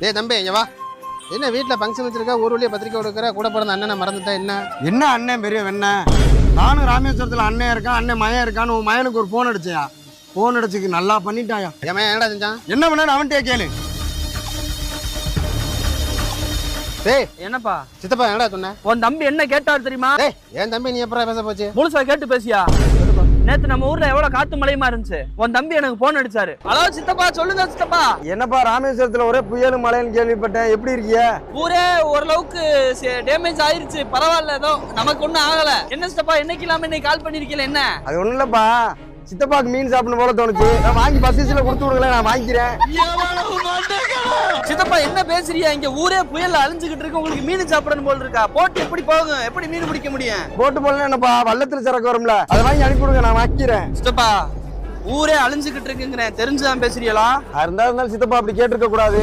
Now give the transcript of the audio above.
டேய் தம்பி இங்க வா. என்ன வீட்டில் ஃபங்க்ஷன் வச்சிருக்க, ஊர் வழியாக பத்திரிக்கை கொடுக்குற, கூட பிறந்த அண்ணனை மறந்துட்டா என்ன? என்ன அண்ணன் பெரிய வெண்ண? நானும் ராமேஸ்வரத்தில் அண்ணன் இருக்கான், அண்ணன் மயன் இருக்கான்னு உன் மயனுக்கு ஒரு ஃபோன் அடிச்சியா? ஃபோன் அடிச்சுக்கு நல்லா பண்ணிட்டாயா? ஏன் என்னடா செஞ்சான்? என்ன பண்ண அவன்கிட்டே கேளு. டேய் என்னப்பா சித்தப்பா என்னடா சொன்ன? உன் தம்பி என்ன கேட்டாரு தெரியுமா? டேய் என் தம்பி நீ எப்பறம் பேச போச்சு? முழுசா கேட்டு பேசியா? நேத்து நம்ம ஊர்ல எவ்வளவு காத்து மழையுமா இருந்துச்சு. உன் தம்பி எனக்கு போன் அடிச்சாரு. ஹலோ சித்தப்பா, சொல்லுங்க சித்தப்பா. என்னப்பா ராமேஸ்வரத்தில் ஒரே புயலும் மழைன்னு கேள்விப்பட்டேன், எப்படி இருக்கிய? ஊரே ஓரளவுக்கு டேமேஜ் ஆயிருச்சு, பரவாயில்ல, ஏதோ நமக்கு ஒண்ணும் ஆகல. என்ன சித்தப்பா என்னைக்கு இல்லாம இன்னைக்கு கால் பண்ணிருக்கீங்க? என்ன அது ஒண்ணும் இல்லப்பா, சித்தப்பாக்கு மீன் சாப்பிடணும் போல தோணுச்சு. நான் வாங்கி பஸ்ல கொடுத்து விடுங்களேன், நான் வாங்கிக்கிறேன். சித்தப்பா என்ன பேசுறியா? இங்க ஊரே புயல் அழிஞ்சுகிட்டு இருக்கு, உங்களுக்கு மீன் சாப்பிடணும் போல இருக்கா? போட்டு எப்படி போகும், எப்படி மீன் பிடிக்க முடியும்? போட்டு போடலாம் என்னப்பா, வள்ளத்துல சரக்கு வரும்ல, அதை வாங்கி அனுப்பி விடுங்க, நான் வாங்கிக்கிறேன். சித்தப்பா ஊரே அழிஞ்சுகிட்டு இருக்குங்கிறேன், தெரிஞ்சுதான் பேசுறீங்களா? இருந்தாலும் சித்தப்பா அப்படி கேட்டிருக்க கூடாது.